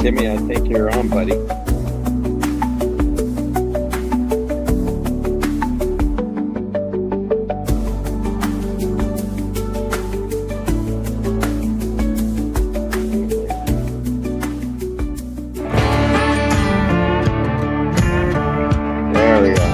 Timmy, I think you're on, buddy. There we go.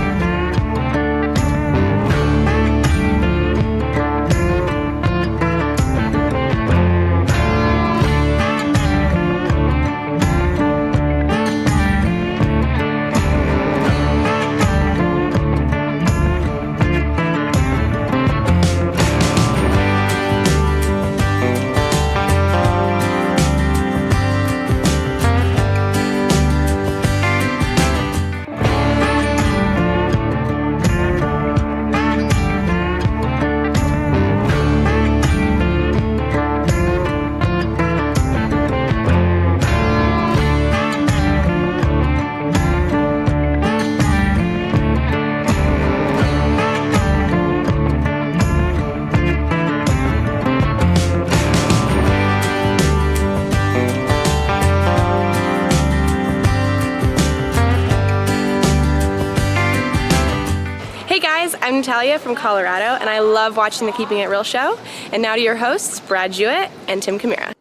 Hey guys, I'm Natalia from Colorado, and I love watching the Keeping It Real show. And now to your hosts, Brad Jewett and Tim Camara.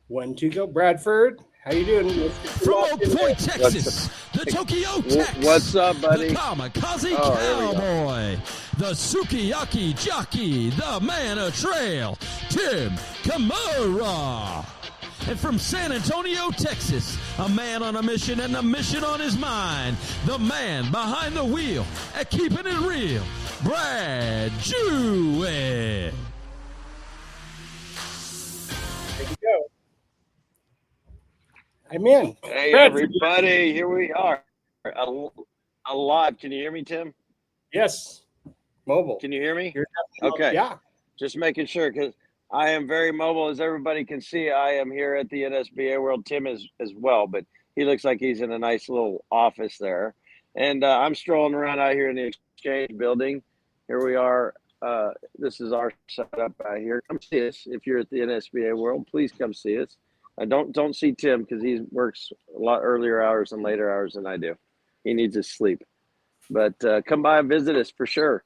One, two, go. Bradford, how you doing? From Oak Point, Texas, the Tokyo Tex. What's up, buddy? The Kamikaze Oh, there we go. Cowboy, the Sukiyaki Jockey, the Man of Trail, Tim Camara. And from San Antonio, Texas, a man on a mission and a mission on his mind, the man behind the wheel at Keeping It Real, Brad Jewett. There you go. I'm in. Hey, Bradford. everybody. Here we are. A lot. Can you hear me, Tim? Yes. Mobile. Can you hear me? You're definitely- Okay. Yeah. Just making sure, because I am very mobile. As everybody can see, I am here at the NSBA World. Tim is as well, but he looks like he's in a nice little office there. And I'm strolling around out here in the Exchange building. Here we are. This is our setup out here. Come see us if you're at the NSBA World. Please come see us. Don't see Tim because he works a lot earlier hours and later hours than I do. He needs his sleep. But come by and visit us for sure.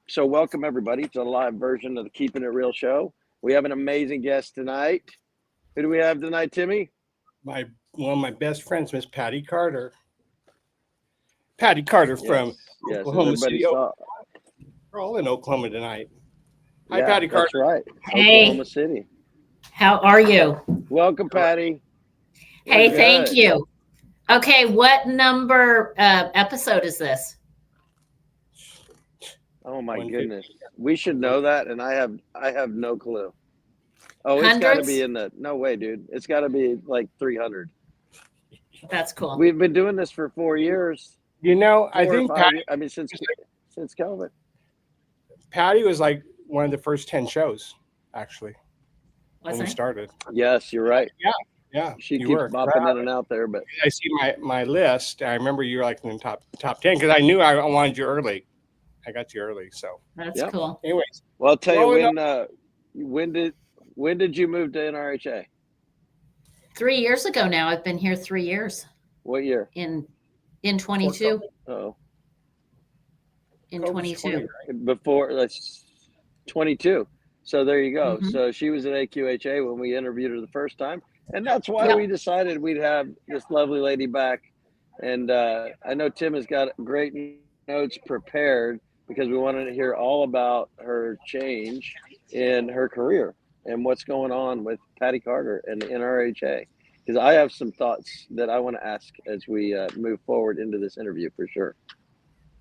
So welcome everybody to a live version of the Keeping It Real show. We have an amazing guest tonight. Who do we have tonight, Timmy? One of my best friends, Miss Patty Carter. Patty Carter from Yes, Oklahoma everybody City. saw. We're all in Oklahoma tonight. Hi, Yeah, Patty that's Carter. right. Hey. Oklahoma City. How are you? Welcome, Patty. Hey, We're thank good. you. Okay, what number episode is this? Oh my 150. goodness. We should know that, and I have no clue. Oh, it's got to Hundreds? be in the. No way, dude. It's got to be like 300. That's cool. We've been doing this for 4 years. You know, I 4 or think 5 Patty, years. I mean, since COVID. Patty was like one of the first 10 shows, actually, when What's we that? started. Yes, you're right. Yeah, She you keeps were. bopping in and out there, but I see my list. I remember you were like in the top 10 because I knew I wanted you early. I got you early. So, That's Yep. cool. anyways, well, I'll tell Growing you when did you move to NRHA? 3 years ago now. I've been here 3 years What year? in 22. Oh, In COVID's 22. 20, right? before that's 22. So there you go. Mhm. So she was at AQHA when we interviewed her the first time, and that's why Yep. we decided we'd have this lovely lady back. And I know Tim has got great notes prepared because we wanted to hear all about her change in her career and what's going on with Patty Carter and the NRHA. Because I have some thoughts that I want to ask as we move forward into this interview for sure.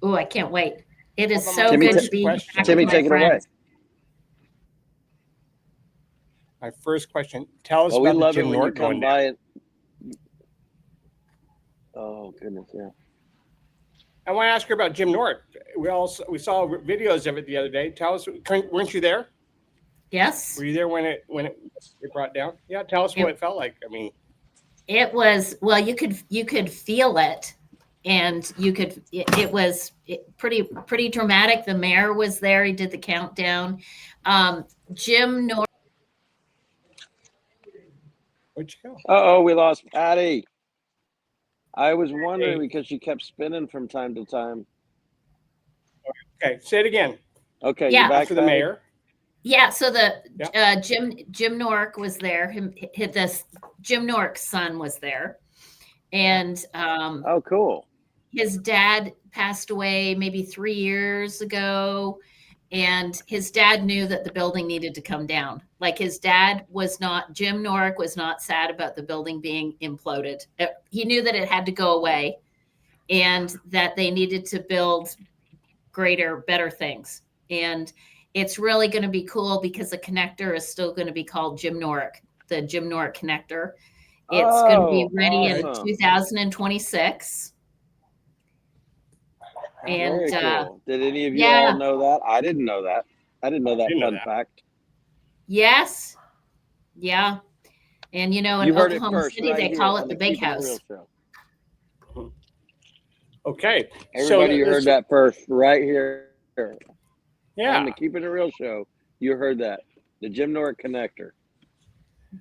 Oh, I can't wait. It is Hold so on, Timmy, good ta- to be question. back Timmy, with my take it away. friends. My first question: tell us Well, we about the love it Jim when you Norton come one. by and. Oh goodness, yeah. I want to ask her about Jim Norton. We saw videos of it the other day. Tell us, weren't you there? Yes, Were you there when it brought down? Yeah, tell us what it felt like. I mean, it was. Well, you could feel it. and it was pretty dramatic. The mayor was there. He did the countdown. Jim North. Where'd you go? Uh-oh, we lost Patty. I was wondering because she kept spinning from time to time. Okay, say it again. Okay, Yeah, you back After the Patty? mayor. Yeah, so Jim Nork was there. Jim Nork's son was there, and Oh, cool. his dad passed away maybe 3 years ago, and his dad knew that the building needed to come down. Like Jim Nork was not sad about the building being imploded. He knew that it had to go away and that they needed to build greater, better things. And it's really going to be cool because the connector is still going to be called Jim Nork, the Jim Nork connector. It's going to be ready in awesome. 2026. And Very cool. Did any of you yeah. all know that? I didn't know that. I didn't know that Didn't know fun that. fact. yes, yeah. And in You heard it Oklahoma first, City, right they here call on it the Big Keeping It House. Real show. Okay. Everybody, you heard that first right here Yeah. on the Keeping It Real show. You heard that. The Jim Nork connector.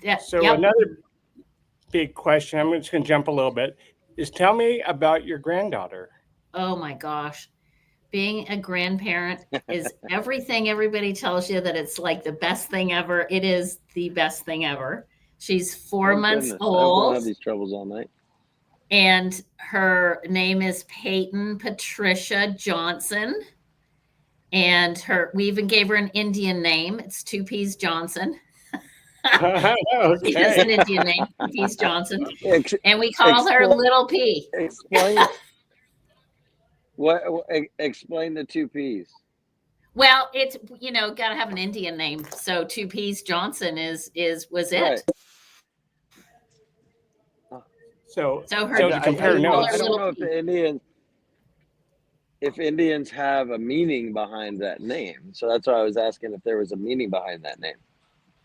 Yeah, So yep. another big question, I'm just going to jump a little bit, is tell me about your granddaughter. Oh my gosh. Being a grandparent is everything everybody tells you that it's like the best thing ever. It is the best thing ever. She's 4 Thank months goodness. I hope I don't old, have these troubles all night. and her name is Peyton Patricia Johnson. And we even gave her an Indian name. It's Two Peas Johnson. It is an Okay. Indian name, Two Peas Johnson. Ex- And we call her Explain- Little P. Explain explain the 2 P's. Well, it's got to have an Indian name. So Two Peas Johnson was it. Right. So So to I compare don't know, notes. I don't know if Indians have a meaning behind that name. So that's why I was asking if there was a meaning behind that name.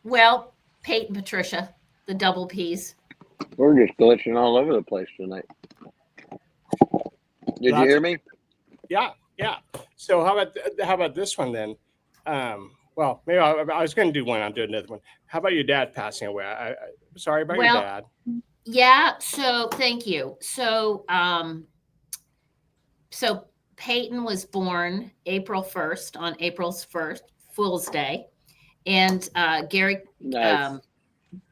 Well, Peyton Patricia, the double P's. We're just glitching all over the place tonight. Did you hear me? Yeah. So how about this one then? Well, maybe I was going to do one. I'll do another one. How about your dad passing away? I'm sorry about your dad. Yeah. So thank you. So Peyton was born April 1st on April's 1st, Fool's Day, and Gary. Nice.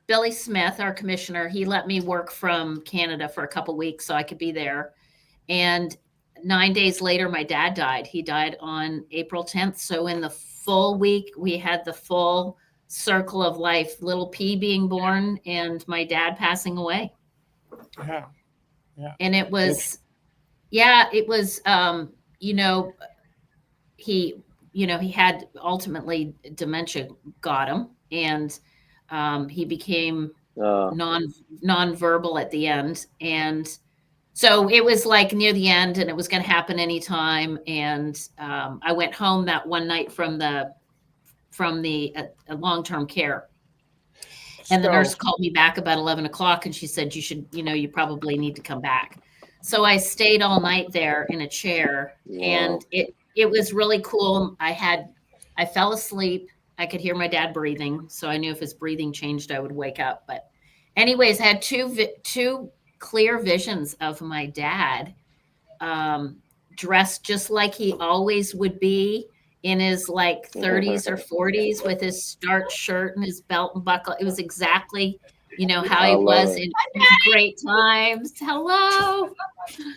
Billy Smith, our commissioner, he let me work from Canada for a couple weeks so I could be there. And 9 days later, my dad died. He died on April 10th. So in the full week, we had the full circle of life, little P being born and my dad passing away. Yeah. And it was, he had ultimately dementia got him, and he became non-verbal at the end. And so it was like near the end, and it was going to happen anytime. And I went home that one night from the long-term care. And the nurse called me back about 11 o'clock, and she said, you probably need to come back. So I stayed all night there in a chair. Wow. And it was really cool. I fell asleep. I could hear my dad breathing. So I knew if his breathing changed, I would wake up. But anyways, I had two clear visions of my dad dressed just like he always would be, in his like 30s or 40s, with his starched shirt and his belt and buckle. It was exactly, how he was in great times. Hello.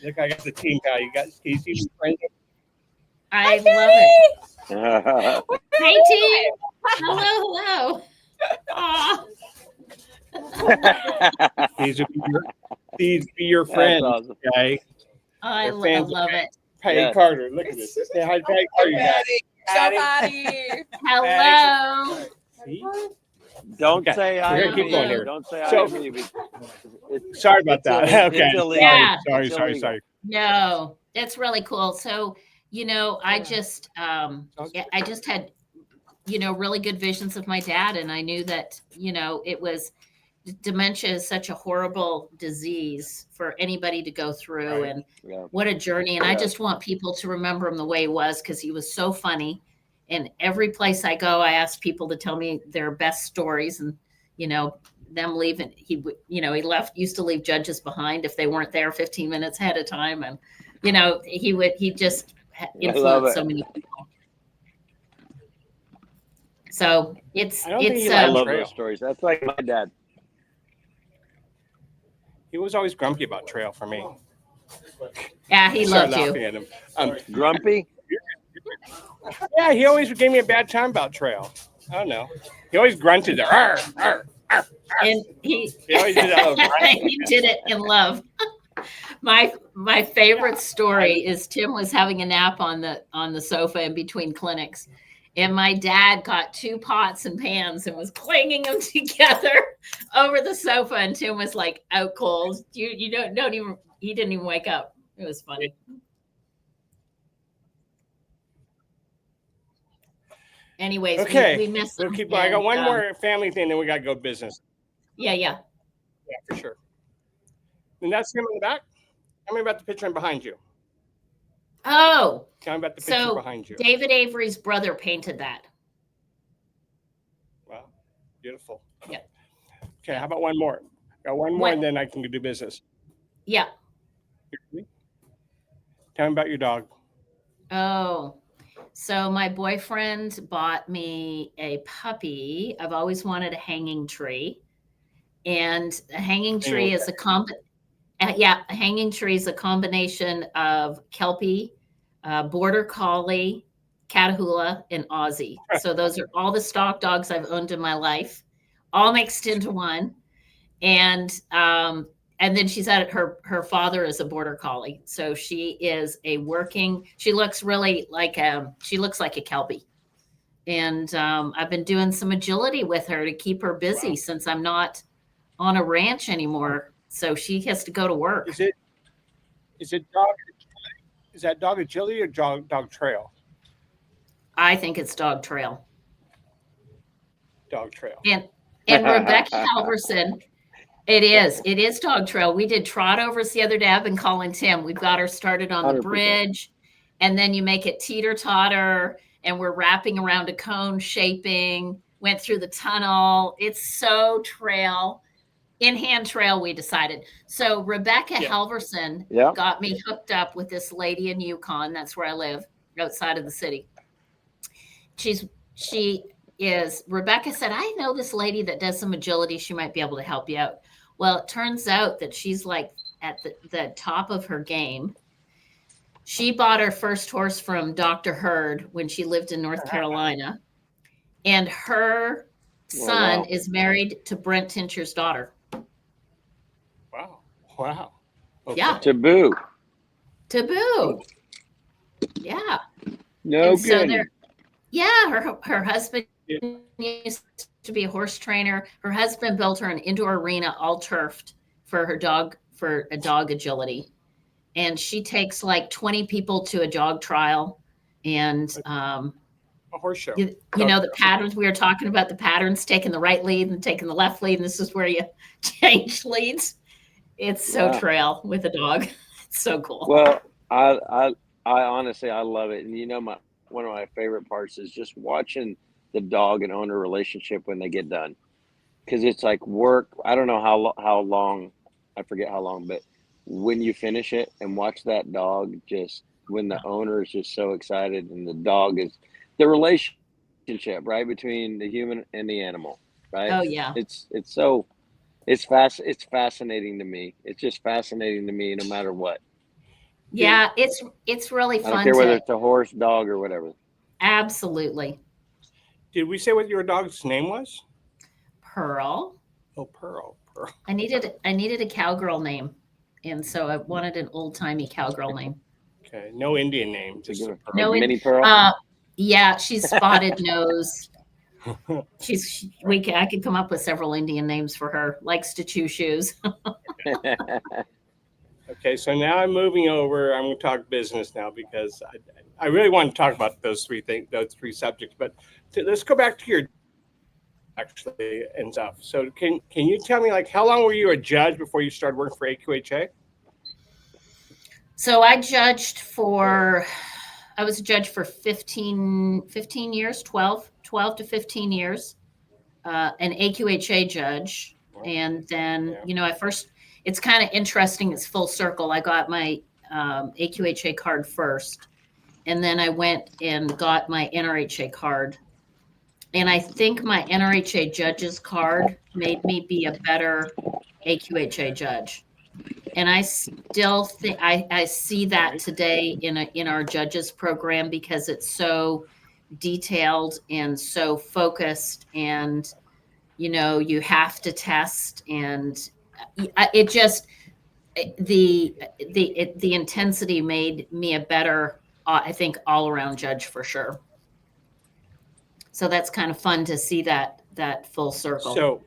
Look, I got the team pal. You got Casey. I love it. That's Hey, team. Hello. Aw. These would be your friends, awesome. okay? I They're fans of love it. Patty Yeah. Carter. Look at this. Say hi to Patty Carter, you guys. Hello. See? Don't Okay, say we're I gonna keep going here. Don't say I So- me. Sorry about that. It's Okay. illegal. Yeah. Sorry. It's illegal. No, it's really cool. So, I just had, really good visions of my dad. And I knew that, it was, dementia is such a horrible disease for anybody to go through, Right. and Yeah. what a journey. And I Yeah. just want people to remember him the way he was, because he was so funny. And every place I go, I ask people to tell me their best stories, and them leaving. He used to leave judges behind if they weren't there 15 minutes ahead of time, and he just love influenced it. so many people. So it's I don't think he I liked love Trail. those stories. That's like my dad. He was always grumpy about Trail for me. yeah, he I started loved you. laughing at him. Grumpy? Yeah, he always gave me a bad time about Trail. I don't know. He always grunted there. Arr, arr, arr. And he always did that little grunt. he did it in love. My favorite story is Tim was having a nap on the sofa in between clinics, and my dad got 2 pots and pans and was clanging them together over the sofa, and Tim was like out cold. You don't even, he didn't even wake up. It was funny. Anyways, Okay, we missed we'll him, keep going. I got and, one more family thing, then we got to go business. Yeah. Yeah, for sure. And that's him in the back. Tell me about the picture behind you. Oh, Tell me about the picture so behind you. David Avery's brother painted that. Wow, beautiful. Yeah. Okay, how about one more? Got one more, What? and then I can do business. Yeah. Tell me about your dog. Oh, so my boyfriend bought me a puppy. I've always wanted a hanging tree, and a hanging tree is a hanging tree is a combination of Kelpie, Border Collie, Catahoula, and Aussie. So those are all the stock dogs I've owned in my life, all mixed into one. And then she's at her father is a Border Collie. So she looks really like she looks like a Kelpie. And I've been doing some agility with her to keep her busy. Wow. Since I'm not on a ranch anymore. So she has to go to work. Is that dog agility or dog trail? I think it's dog trail. Dog trail. And Rebecca Halverson, it is dog trail. We did trot overs the other day. I've been calling Tim. We've got her started on the 100%. bridge, and then you make it teeter totter, and we're wrapping around a cone shaping, went through the tunnel. It's so trail. In-hand trail, we decided. So Rebecca Halverson Yeah. got me hooked up with this lady in Yukon. That's where I live, outside of the city. Rebecca said, I know this lady that does some agility. She might be able to help you out. Well, it turns out that she's like at the top of her game. She bought her first horse from Dr. Hurd when she lived in North Carolina. And her son is married to Brent Tincher's daughter. Wow. Okay. Yeah. Taboo. Yeah. No And so kidding. her husband used to be a horse trainer. Her husband built her an indoor arena, all turfed for a dog agility. And she takes like 20 people to a jog trial. And A horse show. you know the patterns we were talking about, the patterns, taking the right lead and taking the left lead. And this is where you change leads. It's so Yeah. trail with a dog. It's so cool. Well, I honestly I love it, and one of my favorite parts is just watching the dog and owner relationship when they get done, because it's like work. I don't know how long, I forget how long, but when you finish it and watch that dog, just when the owner is just so excited and the dog is the relationship right between the human and the animal, right? Oh yeah. It's fascinating to me. It's just fascinating to me no matter what. Yeah, it's really I fun don't care whether to it's a horse, dog, or whatever. absolutely. Did we say what your dog's name was? Pearl. Oh, Pearl. I needed a cowgirl name, and so I wanted an old timey cowgirl name. Okay, no Indian name, just a Pearl. No, Mini Pearl. Yeah, she's spotted nose. I could come up with several Indian names for her. Likes to chew shoes. Okay, so now I'm moving over. I'm going to talk business now because I really want to talk about those three subjects. But let's go back to your actually and stuff. So can you tell me, like, how long were you a judge before you started working for AQHA? So I was a judge for 15 years, 12 to 15 years, an AQHA judge. And then, it's kind of interesting. It's full circle. I got my AQHA card first, and then I went and got my NRHA card. And I think my NRHA judge's card made me be a better AQHA judge. And I still think I see that today in our judges program, because it's so detailed and so focused, and you have to test, and it just the intensity made me a better, I think, all around judge for sure. So that's kind of fun to see that full circle. So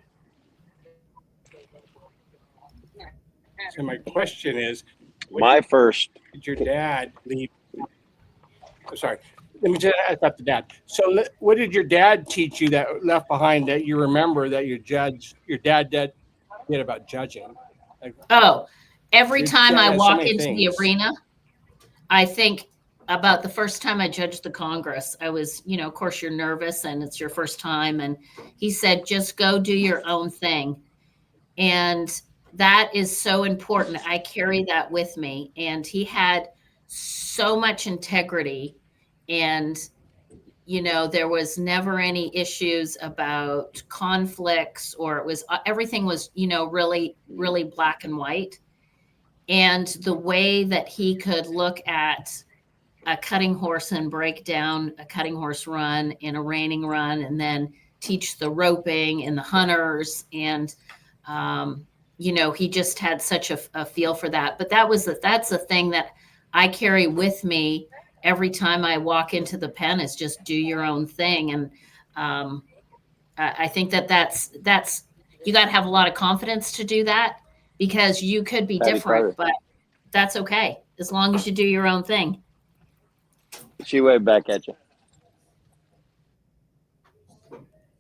my question is, did your dad leave? Oh, sorry, let me just ask about the dad. So what did your dad teach you that left behind that you remember that your dad did about judging? Like, every time I walk into the things. arena, I think about the first time I judged the Congress. I was, of course you're nervous and it's your first time. And he said, just go do your own thing. And that is so important. I carry that with me. And he had so much integrity, and, there was never any issues about conflicts, or everything was, really, really black and white. And the way that he could look at a cutting horse and break down a cutting horse run and a reining run, and then teach the roping and the hunters. And, he just had such a feel for that. But that's the thing that I carry with me every time I walk into the pen, is just do your own thing. And I think that's you got to have a lot of confidence to do that, because you could be different, but that's okay as long as you do your own thing. She waved back at you.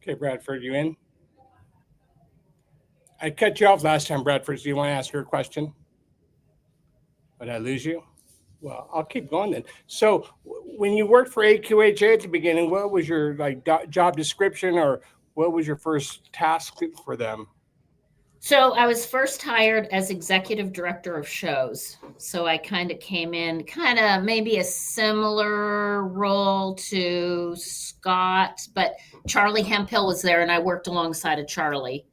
Okay, Bradford, you in? I cut you off last time, Bradford. Do you want to ask her a question? Did I lose you? Well, I'll keep going then. So when you worked for AQHA at the beginning, what was your job description, or what was your first task for them? So I was first hired as executive director of shows. So I kind of came in maybe a similar role to Scott, but Charlie Hemphill was there, and I worked alongside of Charlie.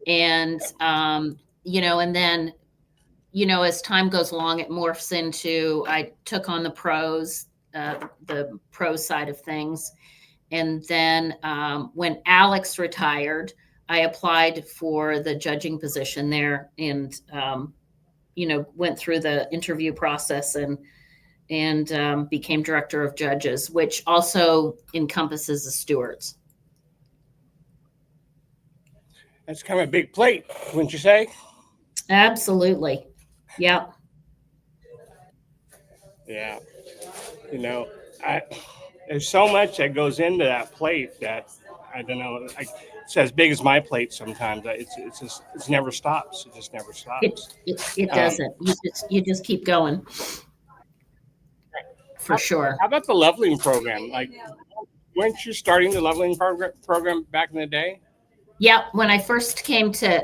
And, and then, as time goes along, it morphs into, I took on the pros side of things. And then when Alex retired, I applied for the judging position there, and, went through the interview process and became director of judges, which also encompasses the stewards. That's kind of a big plate, wouldn't you say? Absolutely. Yeah. Yeah. There's so much that goes into that plate that I don't know. It's as big as my plate sometimes. It never stops. It just never stops. It doesn't. You just keep going. For sure. How about the leveling program? Like, weren't you starting the leveling program back in the day? Yeah. When I first came to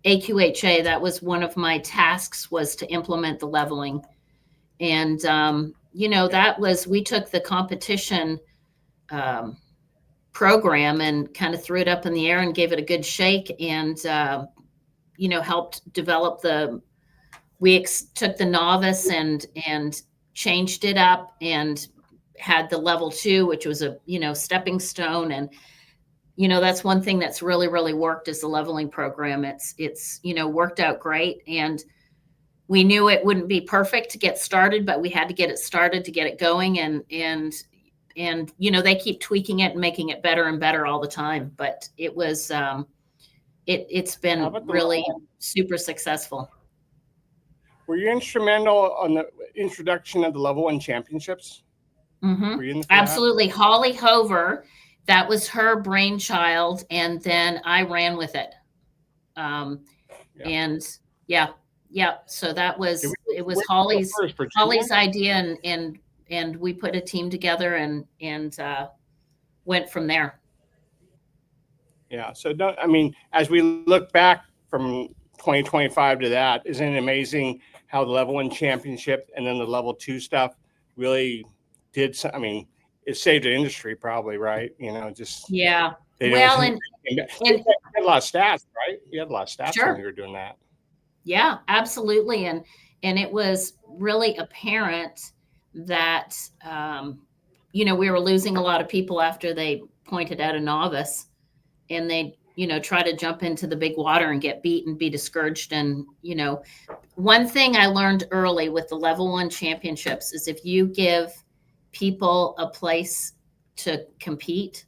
AQHA, that was one of my tasks, was to implement the leveling. And, we took the competition program and kind of threw it up in the air and gave it a good shake, and, helped develop we took the novice and changed it up, and had the level 2, which was a, stepping stone. And, that's one thing that's really, really worked, is the leveling program. It's worked out great. And we knew it wouldn't be perfect to get started, but we had to get it started to get it going. And they keep tweaking it and making it better and better all the time. But it was, it's been really super successful. Were you instrumental on the introduction of the level 1 championships? Mm-hmm. Absolutely. Holly Hover that was her brainchild, and then I ran with it. And so that was it was Holly's idea, and we put a team together and went from there. Yeah. So I mean, as we look back from 2025 to that, isn't it amazing how the level 1 championship and then the level 2 stuff really did? I mean, it saved the industry probably, right? Just yeah. Well, and you had a lot of stats, right? You had a lot of stats sure. when you were doing that. Yeah, absolutely. And it was really apparent that, we were losing a lot of people after they pointed at a novice, and they, try to jump into the big water and get beat and be discouraged. And, one thing I learned early with the level 1 championships is if you give people a place to compete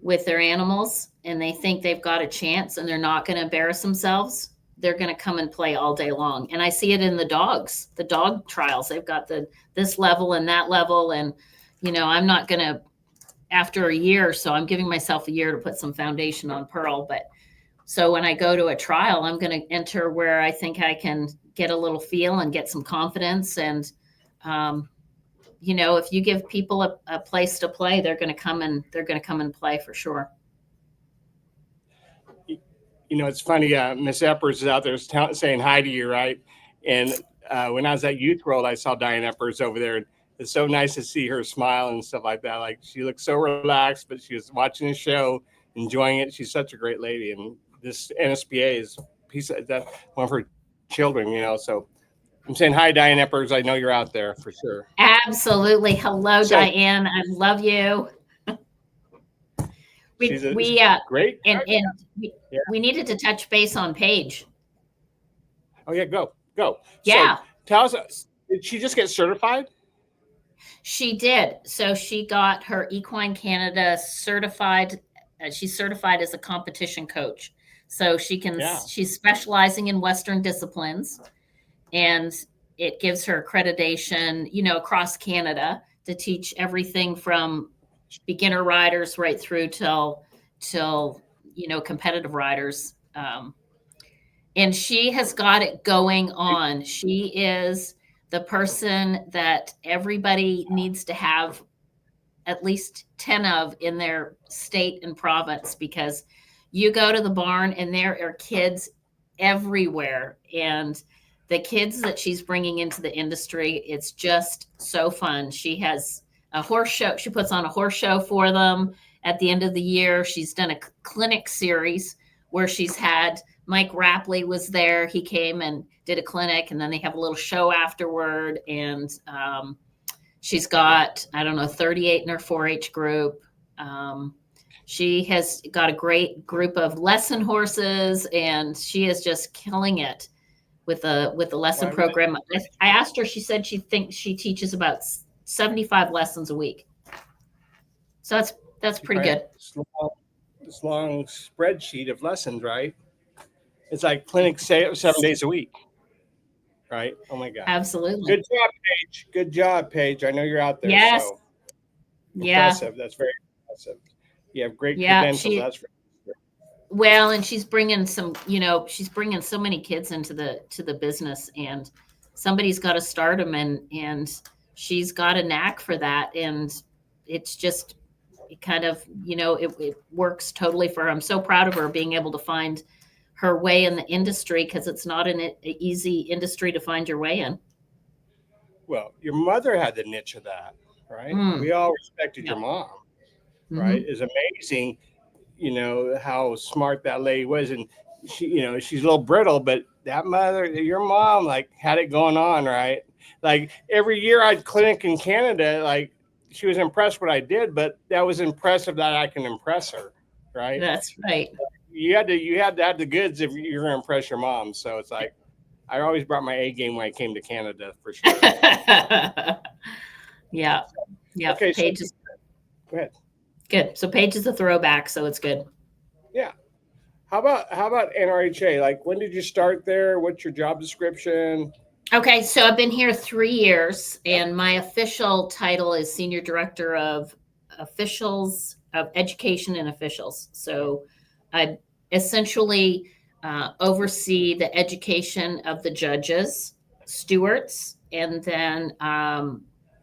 with their animals and they think they've got a chance and they're not going to embarrass themselves, they're going to come and play all day long. And I see it in the dog trials. They've got this level and that level. And, I'm not going to, after a year, so I'm giving myself a year to put some foundation on Pearl. But so when I go to a trial, I'm going to enter where I think I can get a little feel and get some confidence. And, if you give people a place to play, they're going to come and play for sure. It's funny. Miss Eppers is out there saying hi to you, right? And when I was at Youth World, I saw Diane Eppers over there. And it's so nice to see her smile and stuff like that. Like, she looked so relaxed, but she was watching the show, enjoying it. She's such a great lady. And this NSBA is that one of her children, So I'm saying hi, Diane Eppers. I know you're out there for sure. Absolutely. Hello, Diane. I love you. We great. And we needed to touch base on Paige. Oh yeah, go. Yeah. So tell us, did she just get certified? She did. So she got her Equine Canada certified. She's certified as a competition coach. So she's specializing in Western disciplines, and it gives her accreditation, across Canada to teach everything from beginner riders right through till competitive riders. And she has got it going on. She is the person that everybody needs to have at least 10 of in their state and province, because you go to the barn and there are kids everywhere. And the kids that she's bringing into the industry, it's just so fun. She has a horse show. She puts on a horse show for them at the end of the year. She's done a clinic series where she's had Mike Rapley was there. He came and did a clinic, and then they have a little show afterward. And she's got, 38 in her 4-H group. She has got a great group of lesson horses, and she is just killing it with the lesson program. I asked her, she said she thinks she teaches about 75 lessons a week. So that's pretty good. This long spreadsheet of lessons, right? It's like clinic 7 days a week, right? Oh my God. Absolutely. Good job, Paige. I know you're out there. Yes. So impressive. Yeah. That's very impressive. You have great credentials. That's for sure. Well, and she's bringing so many kids into the business, and somebody's got to start them, and she's got a knack for that. And it's just kind of, it works totally for her. I'm so proud of her being able to find her way in the industry, because it's not an easy industry to find your way in. Well, your mother had the niche of that, right? We all respected your mom, right? It's amazing, how smart that lady was. And she, she's a little brittle, but that mother, your mom, like, had it going on, right? Like, every year I'd clinic in Canada, like, she was impressed what I did, but that was impressive that I can impress her, right? That's right. You had to have the goods if you're going to impress your mom. So it's like, I always brought my A game when I came to Canada, for sure. Yeah. Okay. Paige Go ahead. Good. So Paige is a throwback, so it's good. Yeah. How about NRHA? Like, when did you start there? What's your job description? Okay, so I've been here 3 years, and my official title is Senior Director of Officials, of education and officials. So I essentially oversee the education of the judges, stewards, and then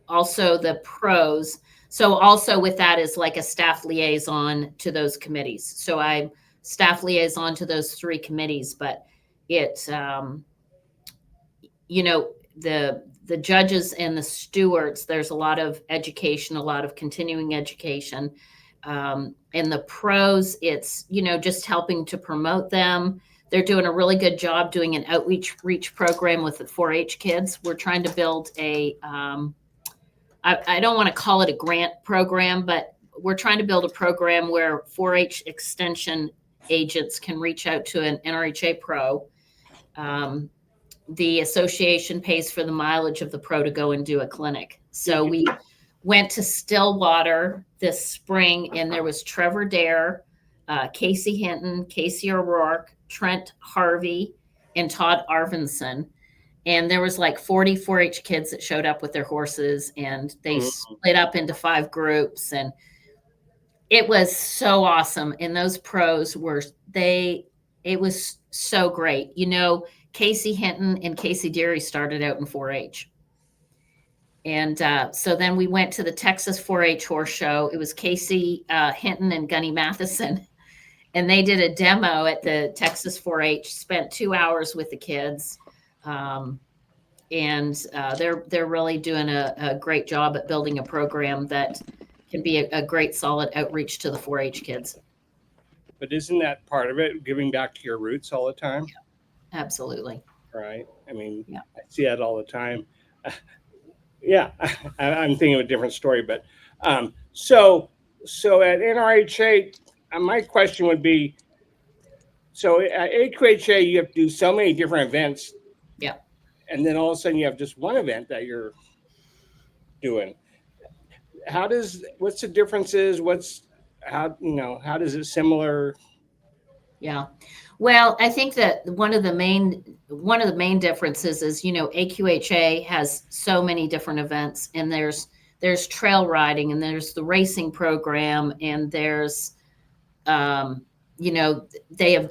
also the pros. So also with that is like a staff liaison to those committees. So I'm staff liaison to those 3 committees, but it, you know, the judges and the stewards, there's a lot of education, a lot of continuing education. And the pros, it's, you know, just helping to promote them. They're doing a really good job doing an outreach program with the 4-H kids. We're trying to build a, I don't want to call it a grant program, but we're trying to build a program where 4-H extension agents can reach out to an NRHA pro. The association pays for the mileage of the pro to go and do a clinic. So we went to Stillwater this spring, and there was Trevor Dare, Casey Hinton, Casey O'Rourke, Trent Harvey, and Todd Arvinson. And there was like 40 4-H kids that showed up with their horses, and they split up into 5 groups, and it was so awesome. And those pros were, it was so great. You know, Casey Hinton and Casey Deary started out in 4-H. And so then we went to the Texas 4-H horse show. It was Casey Hinton and Gunny Matheson. And they did a demo at the Texas 4-H, spent 2 hours with the kids. And they're really doing a great job at building a program that can be a great solid outreach to the 4-H kids. But isn't that part of it, giving back to your roots all the time? Yeah, absolutely. Right. I mean, yeah. I see that all the time. Yeah, I'm thinking of a different story, but so at NRHA, my question would be, so at AQHA, you have to do so many different events. Yeah. And then all of a sudden you have just one event that you're doing. What's the differences? How does it similar? Yeah. Well, I think that one of the main differences is, you know, AQHA has so many different events, and there's trail riding, and there's the racing program, and there's, you know, they have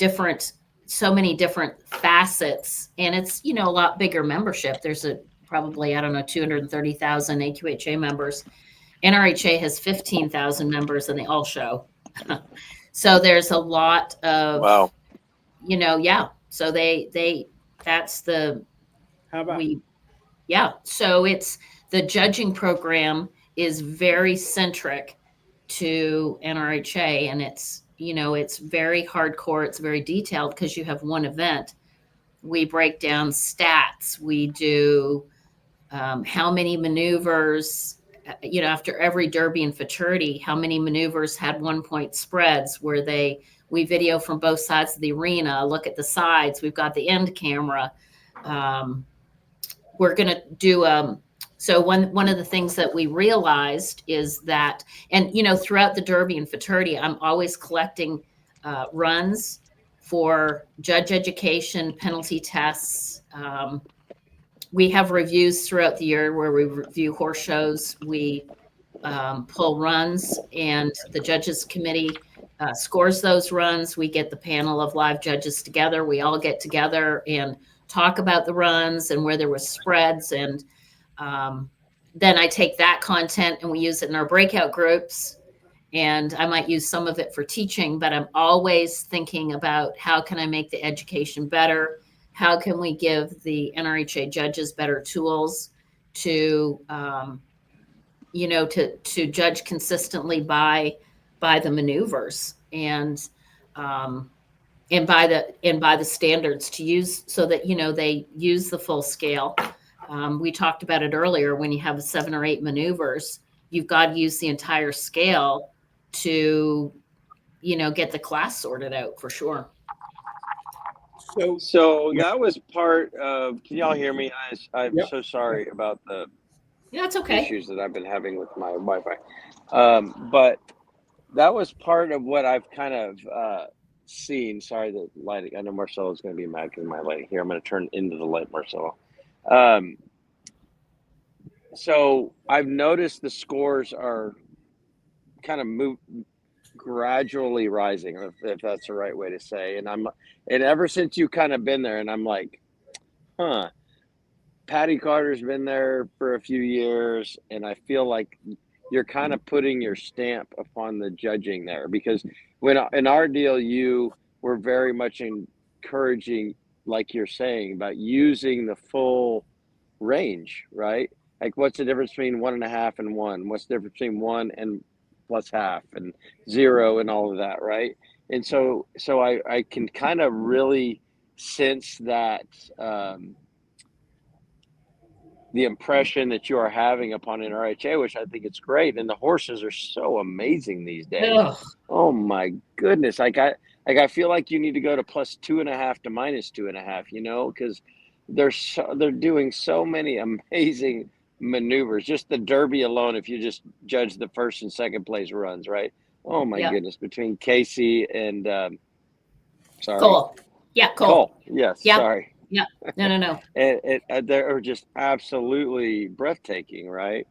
so many different facets, and it's, you know, a lot bigger membership. There's probably, I don't know, 230,000 AQHA members. NRHA has 15,000 members, and they all show. So there's a lot of, wow. You know, yeah. So that's the, how about yeah. So it's, the judging program is very centric to NRHA, and it's, you know, it's very hardcore. It's very detailed because you have one event. We break down stats. We do how many maneuvers, you know, after every derby and futurity, how many maneuvers had 1-point spreads where we video from both sides of the arena, look at the sides. We've got the end camera. We're going to do, so one of the things that we realized is that, and, you know, throughout the derby and futurity, I'm always collecting runs for judge education, penalty tests. We have reviews throughout the year where we review horse shows. We pull runs, and the judges committee scores those runs. We get the panel of live judges together. We all get together and talk about the runs and where there were spreads. And then I take that content and we use it in our breakout groups. And I might use some of it for teaching, but I'm always thinking about how can I make the education better? How can we give the NRHA judges better tools to, you know, to judge consistently by the maneuvers and by the standards to use, so that, you know, they use the full scale. We talked about it earlier. When you have 7 or 8 maneuvers, you've got to use the entire scale to, you know, get the class sorted out for sure. So that was part of, can y'all hear me? I'm Yep. so sorry about the Yeah, it's okay. issues that I've been having with my Wi-Fi. But that was part of what I've kind of seen. Sorry, the lighting. I know Marcelo is going to be mad because of my lighting here. I'm going to turn into the light, Marcelo. So I've noticed the scores are kind of gradually rising, if that's the right way to say. And ever since you kind of been there, and I'm like, huh, Patty Carter's been there for a few years, and I feel like you're kind of putting your stamp upon the judging there, because when in our deal, you were very much encouraging, like you're saying, about using the full range, right? Like, what's the difference between 1.5 and 1? What's the difference between 1 and plus half and 0 and all of that, right? And so I can kind of really sense that the impression that you are having upon NRHA, which I think it's great. And the horses are so amazing these days. Ugh. Oh my goodness. I feel like you need to go to plus 2.5 to minus 2.5, because they're doing so many amazing maneuvers. Just the Derby alone, if you just judge the first and second place runs, right? Oh my goodness. Between Casey and Cole. Yeah, Cole. Yes, yep. Sorry. Yeah. No. And they're just absolutely breathtaking, right?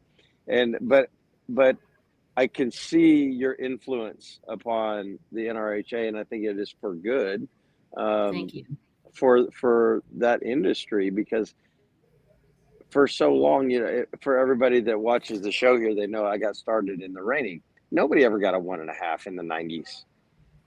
But I can see your influence upon the NRHA, and I think it is for good. Thank you. For that industry, because for so long, for everybody that watches the show here, they know I got started in the reining. Nobody ever got a 1.5 in the 90s.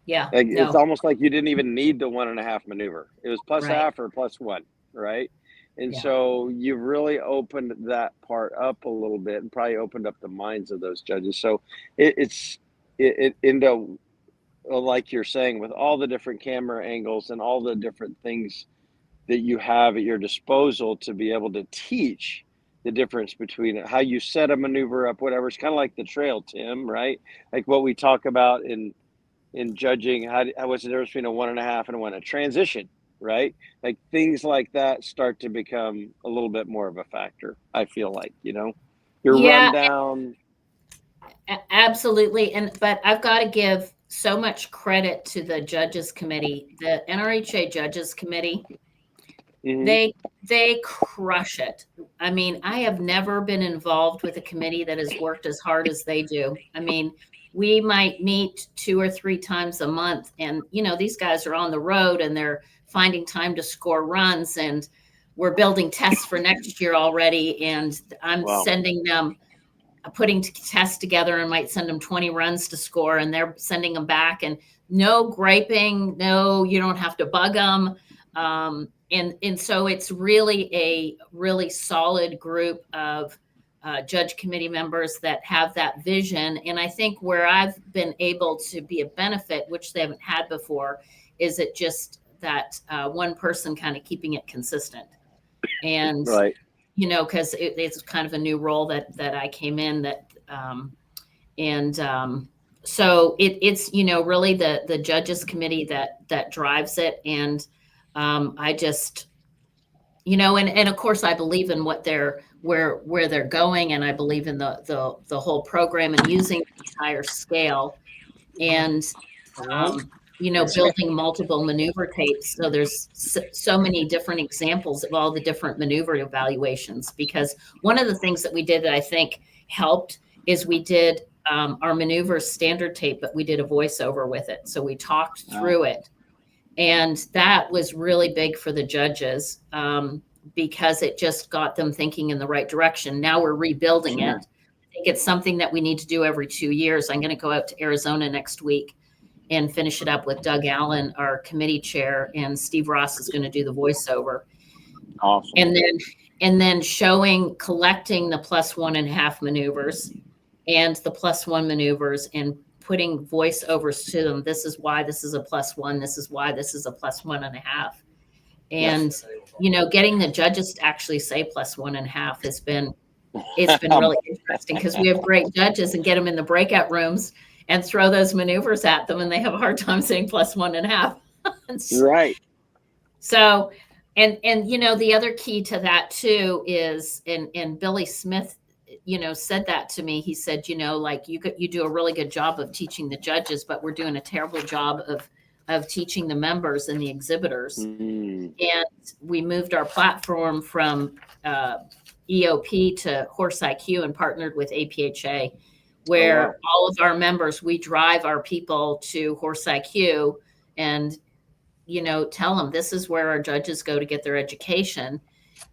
Yeah. It's almost like you didn't even need the 1.5 maneuver. It was plus half or plus 1, right? And so you've really opened that part up a little bit, and probably opened up the minds of those judges. So it's into, like you're saying, with all the different camera angles and all the different things that you have at your disposal to be able to teach the difference between how you set a maneuver up, whatever. It's kind of like the trail, Tim, right? Like what we talk about in judging, what's the difference between a 1.5 and a 1, a transition, right? Like things like that start to become a little bit more of a factor, I feel like, your rundown. Absolutely. But I've got to give so much credit to the judges committee, the NRHA judges committee. Mm-hmm. They crush it. I mean, I have never been involved with a committee that has worked as hard as they do. I mean, we might meet 2 or 3 times a month, and these guys are on the road and they're finding time to score runs, and we're building tests for next year already. And I'm sending them, putting tests together, and might send them 20 runs to score, and they're sending them back, and no griping, no, you don't have to bug them. And so it's really a really solid group of judge committee members that have that vision. And I think where I've been able to be a benefit, which they haven't had before, is it just that one person kind of keeping it consistent. And, because it's kind of a new role that I came in so it's, really the judges committee that drives it. And I just, and of course I believe in what where they're going. And I believe in the whole program and using the entire scale, and, building multiple maneuver tapes. So there's so many different examples of all the different maneuver evaluations, because one of the things that we did that I think helped is we did our maneuver standard tape, but we did a voiceover with it. So we talked through it. And that was really big for the judges, because it just got them thinking in the right direction. Now we're rebuilding it. I think it's something that we need to do every 2 years. I'm going to go out to Arizona next week and finish it up with Doug Allen, our committee chair, and Steve Ross is going to do the voiceover. Awesome. And then collecting the plus 1.5 maneuvers and the plus 1 maneuvers, and putting voiceovers to them. This is why this is a plus 1. This is why this is a plus 1.5. And, getting the judges to actually say plus 1.5 it's been really interesting, because we have great judges, and get them in the breakout rooms and throw those maneuvers at them, and they have a hard time saying plus 1.5. Right. So, and the other key to that too is, and Billy Smith, said that to me. He said, like you do a really good job of teaching the judges, but we're doing a terrible job of teaching the members and the exhibitors. Mm. And we moved our platform from EOP to Horse IQ and partnered with APHA. where wow. all of our members, we drive our people to Horse IQ and, tell them this is where our judges go to get their education.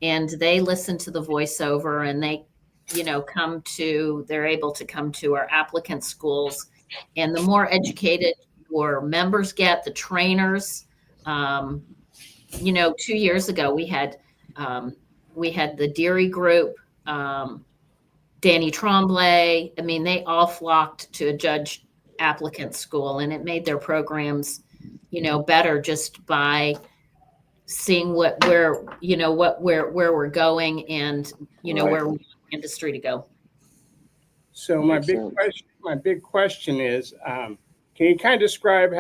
And they listen to the voiceover, and they, they're able to come to our applicant schools. And the more educated your members get, the trainers, 2 years ago we had the Deary Group, Danny Tremblay. I mean, they all flocked to a judge applicant school, and it made their programs, better just by seeing where we're going, and Right. where we want the industry to go. So my big question is, can you kind of describe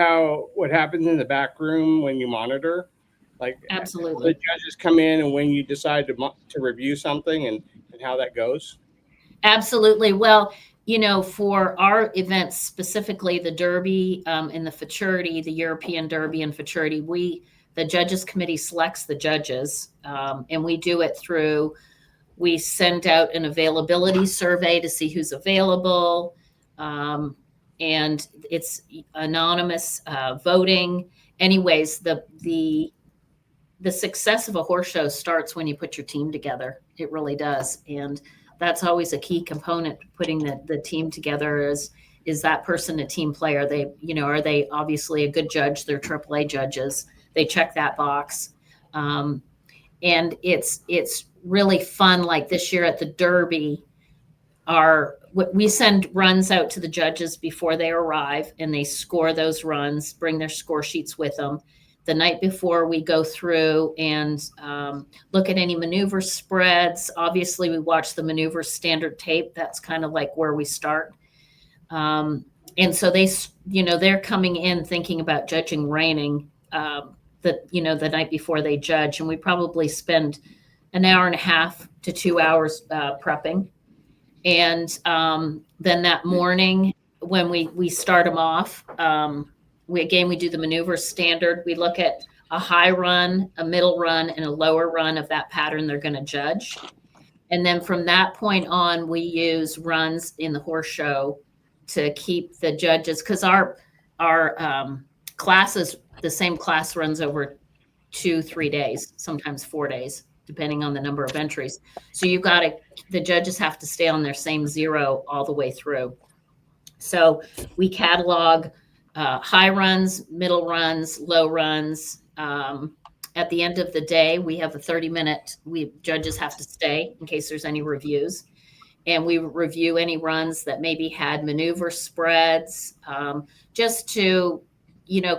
what happens in the back room when you monitor? Like, Absolutely. the judges come in, and when you decide to review something, and how that goes? Absolutely. Well, for our events, specifically the Derby and the Futurity, the European Derby and Futurity, the Judges Committee selects the judges, and we do it we send out an availability survey to see who's available, and it's anonymous voting. Anyways, the success of a horse show starts when you put your team together. It really does. And that's always a key component, putting the team together. Is that person a team player? Are they obviously a good judge? They're AAA judges. They check that box. And it's really fun. Like this year at the Derby, we send runs out to the judges before they arrive, and they score those runs, bring their score sheets with them. The night before, we go through and look at any maneuver spreads. Obviously, we watch the maneuver standard tape. That's kind of like where we start. And so they're coming in thinking about judging reining the night before they judge. And we probably spend an hour and a half to 2 hours prepping. And then that morning, when we start them off, we do the maneuver standard. We look at a high run, a middle run, and a lower run of that pattern they're going to judge. And then from that point on, we use runs in the horse show to keep the judges, because our classes, the same class runs over 2-3 days, sometimes 4 days, depending on the number of entries. So the judges have to stay on their same zero all the way through. So we catalog high runs, middle runs, low runs. At the end of the day, we have a 30-minute, judges have to stay in case there's any reviews. And we review any runs that maybe had maneuver spreads, just to,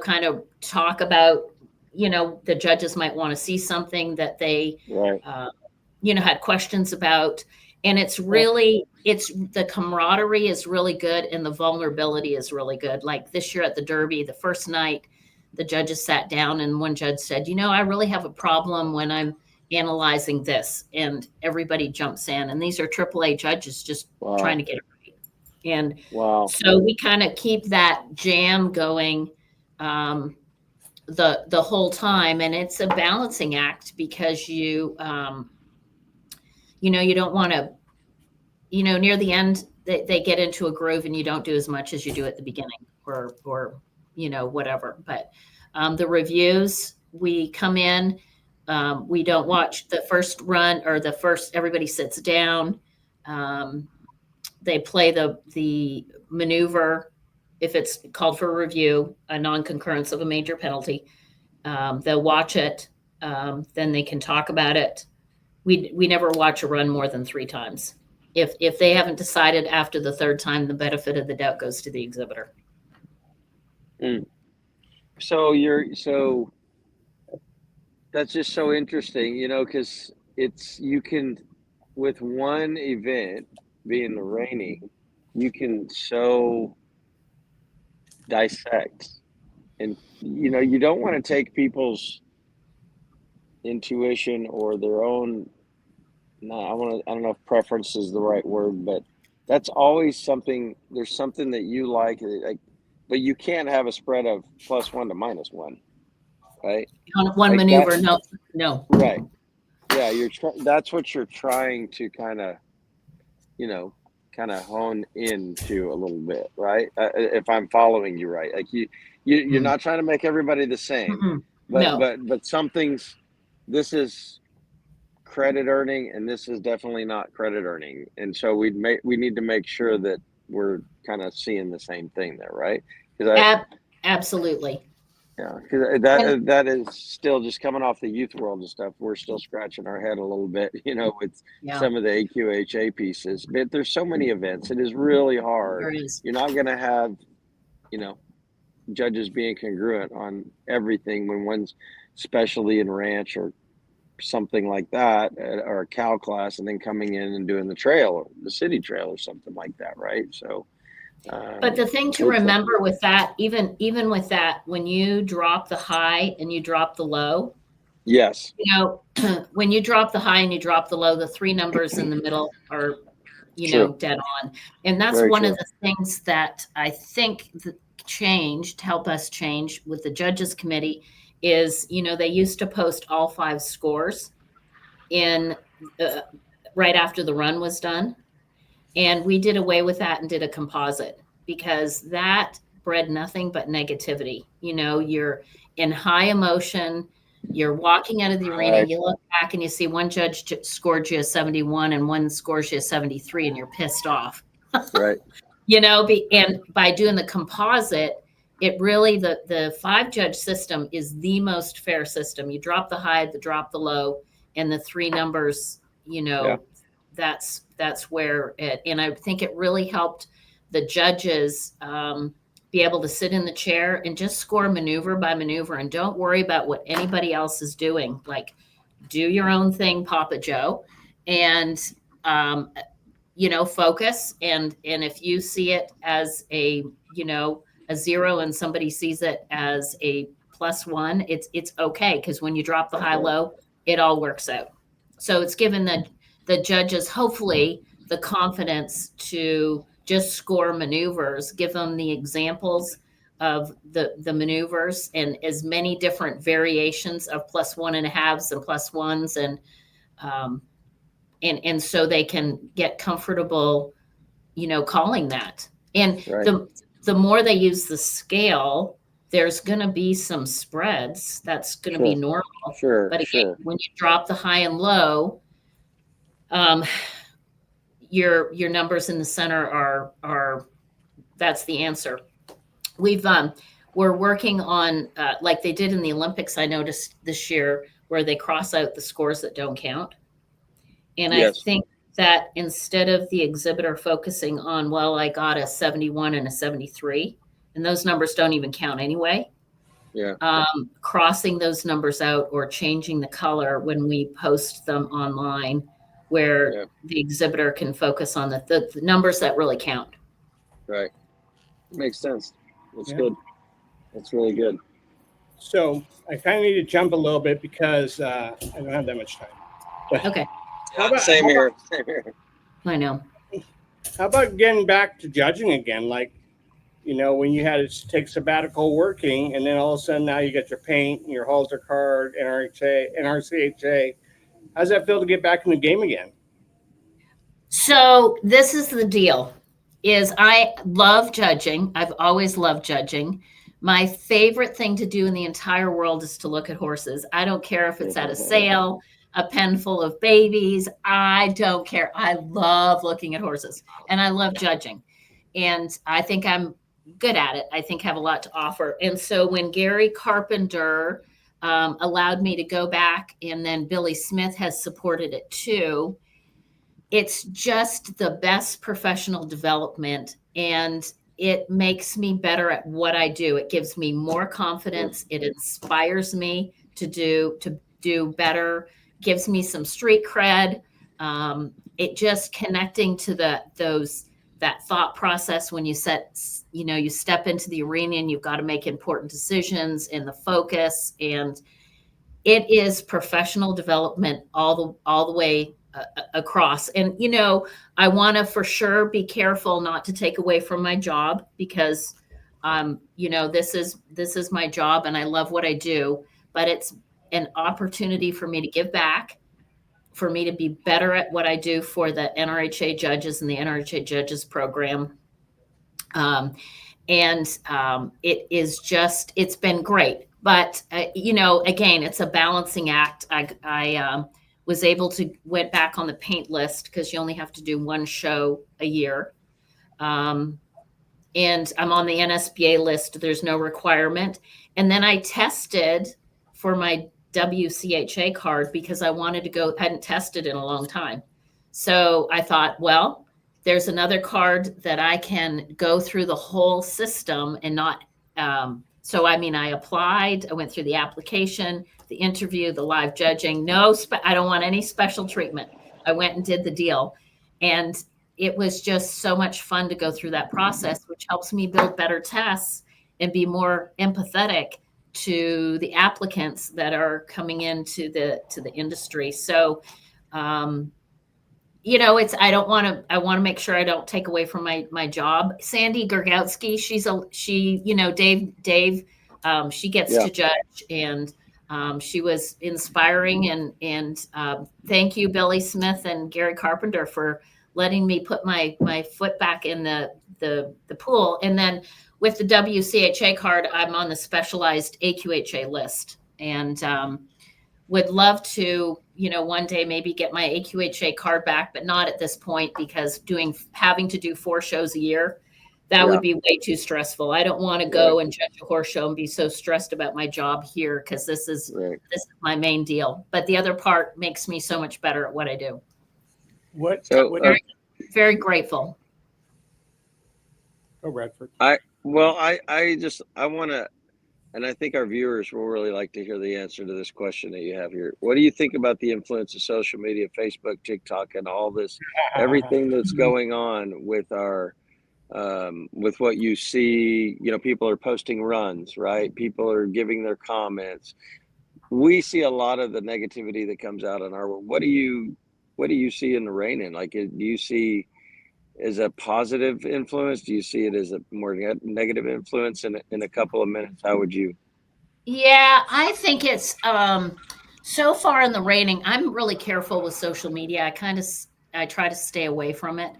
kind of talk about, the judges might want to see something that they, had questions about. And it's the camaraderie is really good, and the vulnerability is really good. Like this year at the Derby, the first night, the judges sat down, and one judge said, I really have a problem when I'm analyzing this, and everybody jumps in. And these are AAA judges just trying to get it right. And so we kind of keep that jam going the whole time. And it's a balancing act, because you don't want to, near the end, they get into a groove, and you don't do as much as you do at the beginning, or whatever. But the reviews, we come in, we don't watch the first run, or everybody sits down. They play the maneuver. If it's called for a review, a non-concurrence of a major penalty, they'll watch it. Then they can talk about it. We never watch a run more than 3 times. If they haven't decided after the 3rd time, the benefit of the doubt goes to the exhibitor. So that's just so interesting, because you can, with one event being the reining, you can so dissect, and you don't want to take people's intuition or their own, I don't know if preference is the right word, but that's always something. There's something that you like, but you can't have a spread of +1 to -1, right? On one maneuver, no. Right. Yeah, that's what you're trying to kind of, kind of hone into a little bit, right? If I'm following you right, like you're not trying to make everybody the same, Mm-mm. but No. some things, this is credit earning and this is definitely not credit earning, and so we need to make sure that we're kind of seeing the same thing there, right? Because Absolutely. yeah, because And that is still just coming off the youth world and stuff. We're still scratching our head a little bit, with yeah, some of the AQHA pieces. But there's so many events. It is really hard. there is. You're not going to have, you know, judges being congruent on everything when one's specialty in ranch or something like that, or a cow class, and then coming in and doing the trail or the city trail or something like that, right? So, But the thing to remember with that, even with that, when you drop the high and you drop the low, yes, when you drop the high and you drop the low, the three numbers in the middle are, true, dead on. And that's very one true. of the things that I think help us change with the judges committee is, they used to post all 5 scores in right after the run was done. And we did away with that and did a composite because that bred nothing but negativity. You're in high emotion, you're walking out of the arena, Right. you look back and you see one judge scored you a 71 and one scores you a 73, and you're pissed off. Right. And by doing the composite, it really, the 5-judge system is the most fair system. You drop the high, drop the low, and the 3 numbers, Yeah. that's where and I think it really helped the judges be able to sit in the chair and just score maneuver by maneuver and don't worry about what anybody else is doing. Like, do your own thing, Papa Joe, and focus. And if you see it as a 0 and somebody sees it as a +1, it's okay, because when you drop the high low, it all works out. So it's given the judges hopefully the confidence to just score maneuvers, give them the examples of the maneuvers and as many different variations of +1.5s and +1s, and so they can get comfortable, calling that. And Right. the more they use the scale, there's going to be some spreads. That's going to be normal. Sure. But again, Sure. when you drop the high and low, your numbers in the center are that's the answer. We're working on like they did in the Olympics. I noticed this year where they cross out the scores that don't count, and Yes. I think that instead of the exhibitor focusing on, well, I got a 71 and a 73, and those numbers don't even count anyway. Yeah. Crossing those numbers out or changing the color when we post them online, where the exhibitor can focus on the numbers that really count. Right. Makes sense. That's good. That's really good. So I kind of need to jump a little bit because I don't have that much time. But Okay. Same here. I know. How about getting back to judging again? Like, when you had to take sabbatical working, and then all of a sudden now you got your paint, your halter card, NRCHA. How's that feel to get back in the game again? So this is the deal, is I love judging. I've always loved judging. My favorite thing to do in the entire world is to look at horses. I don't care if it's at a sale, a pen full of babies. I don't care. I love looking at horses and I love judging. And I think I'm good at it. I think I have a lot to offer. And so when Gary Carpenter allowed me to go back, and then Billy Smith has supported it too, it's just the best professional development, and it makes me better at what I do. It gives me more confidence. It inspires me to do better, gives me some street cred. It just connecting to that thought process when you step into the arena and you've got to make important decisions, and the focus, and it is professional development all the way across. And I want to for sure be careful not to take away from my job, because this is my job and I love what I do, but it's an opportunity for me to give back for me to be better at what I do for the NRHA judges and the NRHA judges program. It's been great. But, again, it's a balancing act. I was able to went back on the paint list because you only have to do one show a year. And I'm on the NSBA list. There's no requirement. And then I tested for my WCHA card because I wanted to go, hadn't tested in a long time. So I thought, well, there's another card that I can go through the whole system and not, I applied, I went through the application, the interview, the live judging, I don't want any special treatment. I went and did the deal. And it was just so much fun to go through that process, which helps me build better tests and be more empathetic to the applicants that are coming into the industry. So, I want to make sure I don't take away from my job. Sandy Gergowski, Dave, she gets to judge, and she was inspiring, and thank you, Billy Smith and Gary Carpenter, for letting me put my foot back in the pool. And then with the WCHA card, I'm on the specialized AQHA list, and would love to, one day maybe get my AQHA card back, but not at this point, because having to do 4 shows a year, that would be way too stressful. I don't want to go and judge a horse show and be so stressed about my job here, because this is my main deal. But the other part makes me so much better at what I do. Very, very grateful. Oh, Radford. I want to, and I think our viewers will really like to hear the answer to this question that you have here. What do you think about the influence of social media, Facebook, TikTok, and all this, everything that's going on with our, with what you see? People are posting runs, right? People are giving their comments. We see a lot of the negativity that comes out in our world. What do you see in the reining? Like, do you see as a positive influence? Do you see it as a more negative influence? In a couple of minutes, how would you? Yeah, I think it's so far in the reining, I'm really careful with social media. I try to stay away from it,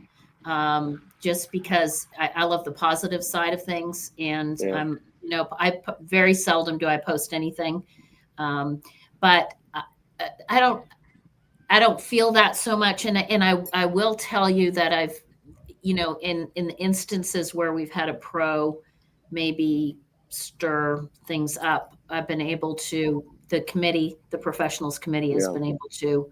just because I love the positive side of things, and very seldom do I post anything, but I don't feel that so much, and I will tell you that I've, in the instances where we've had a pro maybe stir things up, I've been able to, the professionals committee has been able to,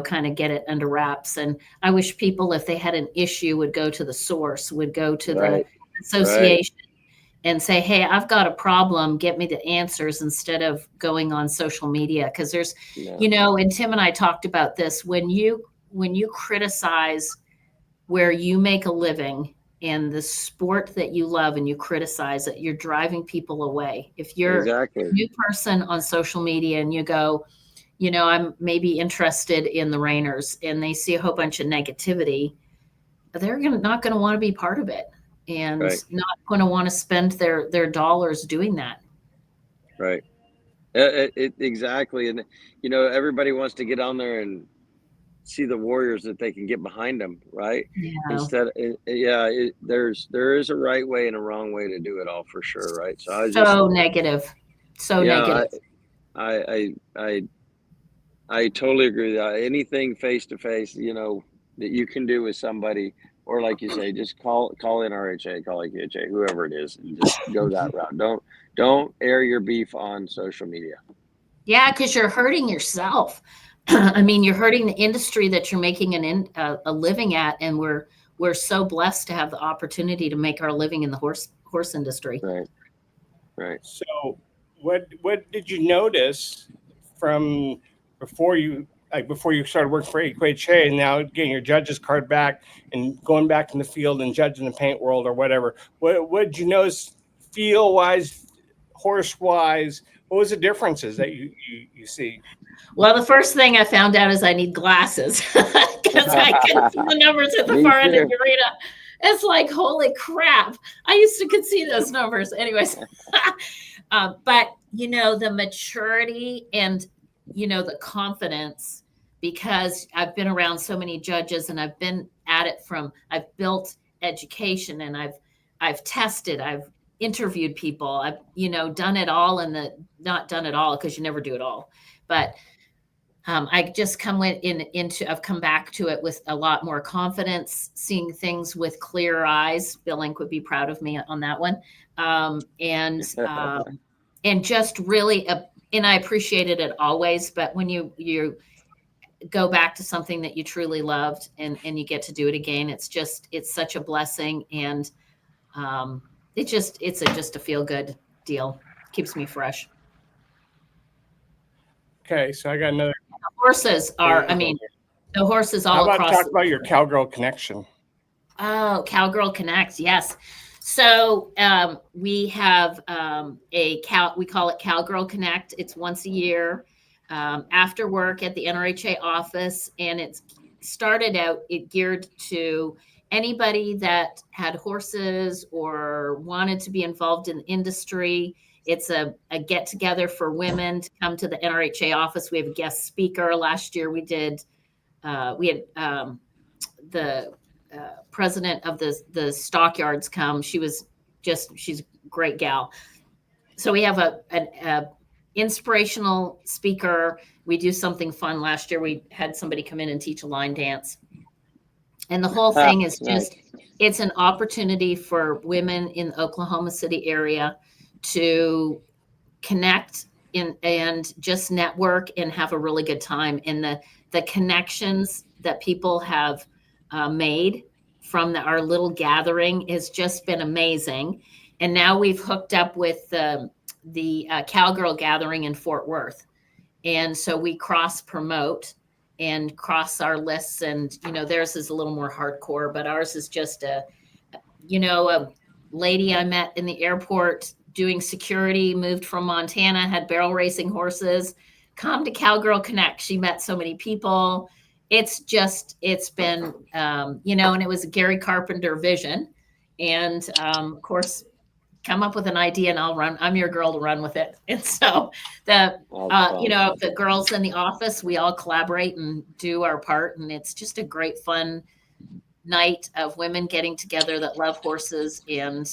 kind of get it under wraps. And I wish people, if they had an issue, would go to the source, would go to the association and say, hey, I've got a problem, get me the answers, instead of going on social media. Because there's, and Tim and I talked about this, when you criticize where you make a living and the sport that you love, and you criticize it, you're driving people away. If you're a new person on social media and you go, I'm maybe interested in the Rainers, and they see a whole bunch of negativity, they're not going to want to be part of it, and not going to want to spend their dollars doing that. Right. Exactly. And, everybody wants to get on there and see the warriors that they can get behind them, right? There is a right way and a wrong way to do it all, for sure, right? So negative. I totally agree with that. Anything face to face, that you can do with somebody, or like you say, just call NRHA, call AQHA, whoever it is, and just go that route. Don't air your beef on social media. Yeah, because you're hurting yourself. I mean, you're hurting the industry that you're making a living at, and we're so blessed to have the opportunity to make our living in the horse industry. Right. So, what did you notice from before you started working for AQHA, and now getting your judge's card back and going back in the field and judging the paint world or whatever? What did you notice, feel wise, horse wise? What was the differences that you see? Well, the first thing I found out is I need glasses, because I couldn't see the numbers at the far end of the arena. It's like, holy crap. I could see those numbers. Anyways, but, the maturity and, the confidence because I've been around so many judges, and I've been at it I've built education, and I've tested, I've interviewed people, I've, done it all, not done it all, because you never do it all. But I just I've come back to it with a lot more confidence, seeing things with clearer eyes. Bill Link would be proud of me on that one. And just really, and I appreciated it always, but when you go back to something that you truly loved, and you get to do it again, it's such a blessing. And it's just a feel good deal. Keeps me fresh. Okay. So I got another. The horses are, the horses all How across. Talk about your Cowgirl Connection. Oh, Cowgirl Connect. Yes. So we have we call it Cowgirl Connect. It's once a year after work at the NRHA office. And it geared to anybody that had horses or wanted to be involved in the industry. It's a get together for women to come to the NRHA office. We have a guest speaker. Last year we had the president of the stockyards come. She's a great gal. So we have an inspirational speaker. We do something fun. Last year we had somebody come in and teach a line dance. And the whole thing is it's an opportunity for women in the Oklahoma City area to connect and just network and have a really good time. And the connections that people have made from our little gathering has just been amazing. And now we've hooked up with the Cowgirl Gathering in Fort Worth. And so we cross promote and cross our lists. And, theirs is a little more hardcore, but ours is just a lady I met in the airport doing security, moved from Montana, had barrel racing horses, come to Cowgirl Connect. She met so many people. It's been, and it was a Gary Carpenter vision. And of course, come up with an idea and I'm your girl to run with it. And so the girls in the office, we all collaborate and do our part. And it's just a great fun night of women getting together that love horses. And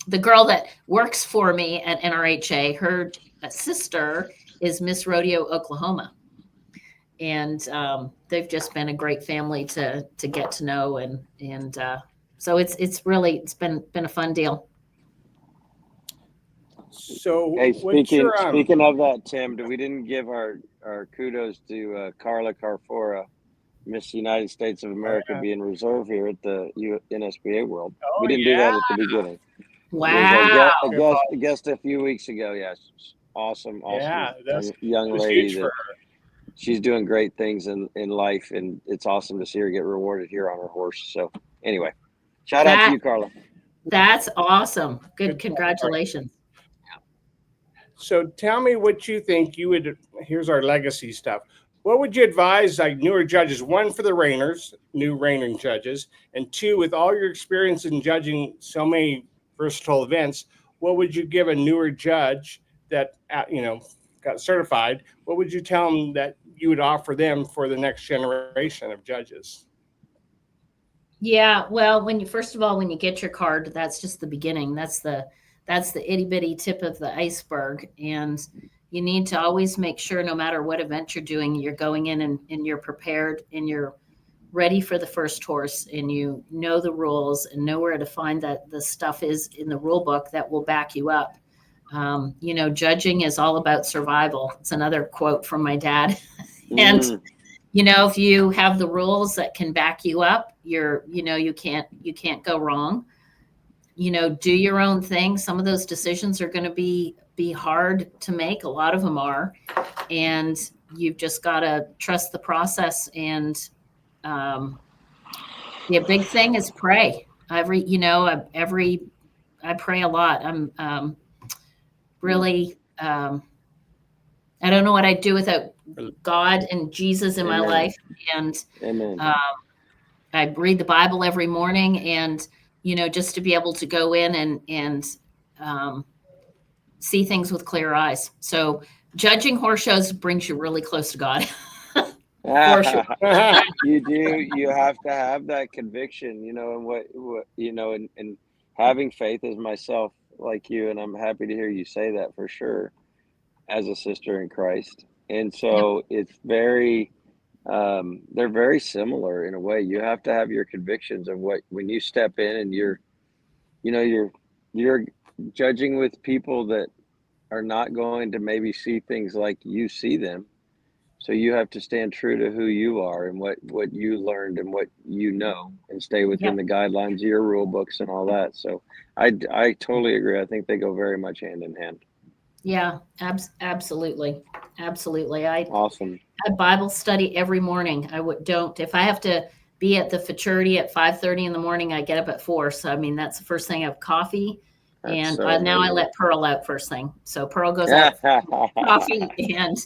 the girl that works for me at NRHA, her sister is Miss Rodeo Oklahoma. And they've just been a great family to get to know. And so it's been a fun deal. So hey, speaking of that, Tim, we didn't give our kudos to Carla Carfora, Miss United States of America, being reserve here at the NSBA World. We didn't do that at the beginning. Wow. A guest a few weeks ago. Yes. Awesome young lady. She's doing great things in life, and it's awesome to see her get rewarded here on her horse. So anyway, shout out to you, Carla. That's awesome. Good. Congratulations. So tell me what you think here's our legacy stuff. What would you advise newer judges? One, for the new reining judges, and two, with all your experience in judging so many versatile events, what would you give a newer judge that got certified? What would you tell them that you would offer them for the next generation of judges? Yeah, well, when you get your card, that's just the beginning. That's the itty bitty tip of the iceberg. And you need to always make sure, no matter what event you're doing, you're going in and you're prepared and you're ready for the first horse, and you know the rules and know where to find that the stuff is in the rule book that will back you up. Judging is all about survival. It's another quote from my dad. And, if you have the rules that can back you up, you can't go wrong. Do your own thing. Some of those decisions are going to be hard to make. A lot of them are. And you've just got to trust the process. And the big thing is pray. I pray a lot. I'm really, I don't know what I'd do without God and Jesus in my life. And I read the Bible every morning, and, just to be able to go in and see things with clear eyes. So judging horse shows brings you really close to God. For sure. You have to have that conviction, and what and having faith as myself like you, and I'm happy to hear you say that for sure as a sister in Christ. And Yep. so it's they're very similar in a way. You have to have your convictions of what when you step in and you're judging with people that are not going to maybe see things like you see them. So you have to stand true to who you are and what you learned and what and stay within Yep. the guidelines of your rule books and all that. So I totally agree. I think they go very much hand in hand. Yeah, absolutely. Absolutely. I Awesome. had Bible study every morning. Don't, if I have to be at the fraternity at 5:30 in the morning, I get up at 4. So, I mean, that's the first thing. I have coffee. That's And so now I amazing. let Pearl out first thing. So Pearl goes out coffee, and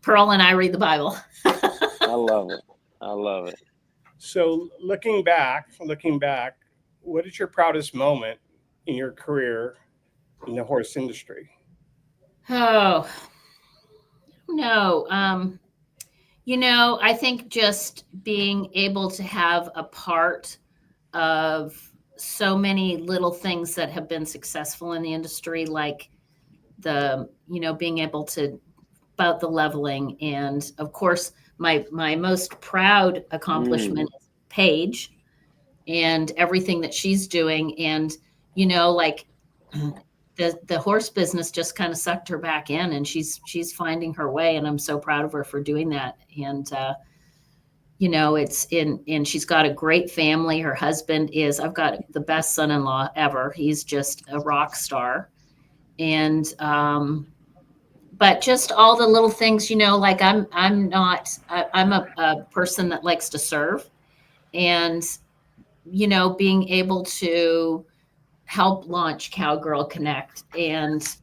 Pearl and I read the Bible. I love it. I love it. So looking back, what is your proudest moment in your career in the horse industry? Oh, no. I think just being able to have a part of so many little things that have been successful in the industry, like being able to about the leveling. And of course, my most proud accomplishment is Paige and everything that she's doing. And, like the horse business just kind of sucked her back in, and she's finding her way. And I'm so proud of her for doing that. And, and she's got a great family. Her husband I've got the best son-in-law ever. He's just a rock star. And, but just all the little things, like I'm a person that likes to serve, and, being able to help launch Cowgirl Connect and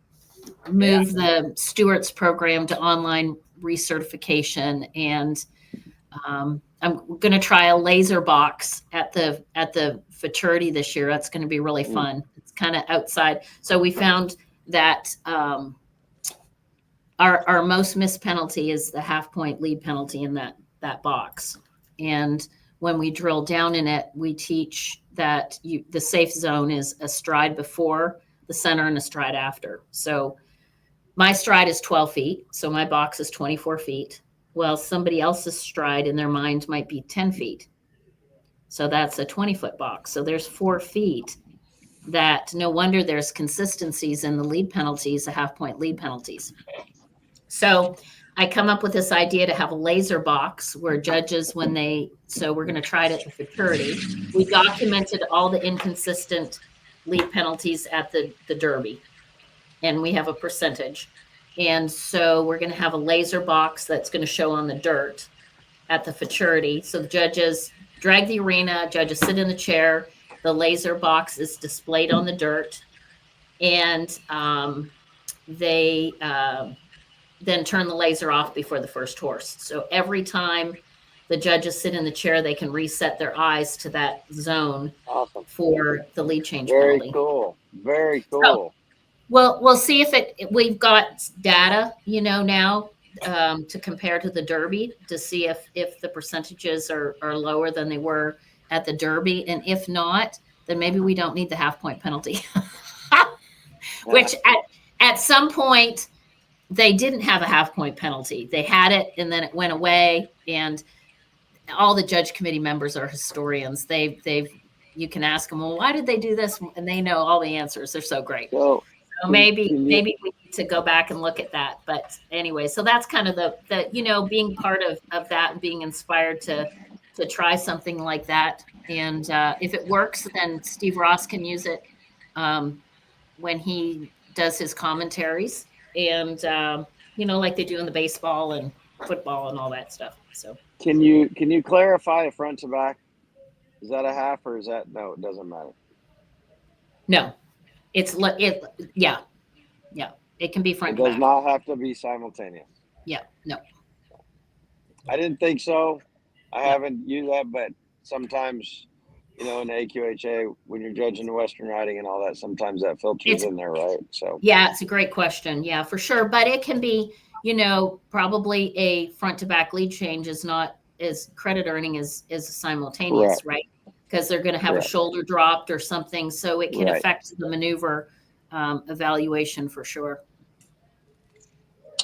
move the Stewart's program to online recertification. And, I'm going to try a laser box at the fraternity this year. That's going to be really fun. It's kind of outside. So we found that, our most missed penalty is the half-point lead penalty in that box. And when we drill down in it, we teach that the safe zone is a stride before the center and a stride after. So my stride is 12 feet. So my box is 24 feet. Well, somebody else's stride in their mind might be 10 feet. So that's a 20-foot box. So there's 4 feet that no wonder there's consistencies in the lead penalties, the half-point lead penalties. So I come up with this idea to have a laser box where judges, so we're going to try it at the fraternity. We documented all the inconsistent lead penalties at the Derby, and we have a percentage. And so we're going to have a laser box that's going to show on the dirt at the fraternity. So the judges drag the arena, judges sit in the chair, the laser box is displayed on the dirt, and they then turn the laser off before the first horse. So every time the judges sit in the chair, they can reset their eyes to that zone. Awesome. For the lead change Very penalty. cool. Very cool. So, we'll see if we've got data, now to compare to the Derby to see if the percentages are lower than they were at the Derby. And if not, then maybe we don't need the half-point penalty. Which at some point, they didn't have a half-point penalty. They had it, and then it went away. And all the judge committee members are historians. You can ask them, well, why did they do this? And they know all the answers. They're so great. So maybe we need to go back and look at that. But anyway, so that's kind of the being part of that and being inspired to try something like that. And if it works, then Steve Ross can use it when he does his commentaries. And like they do in the baseball and football and all that stuff. So can you clarify a front to back? Is that a half or is that no? It doesn't matter. No, yeah. It can be front to back. It does not have to be simultaneous. Yeah, no. I didn't think so. I haven't used that, but sometimes, in the AQHA, when you're judging the Western riding and all that, sometimes that filters in there, right? So yeah, it's a great question. Yeah, for sure. But it can be, probably a front to back lead change is not credit earning is simultaneous, right? Because they're going to have a shoulder dropped or something, so it can affect the maneuver evaluation for sure.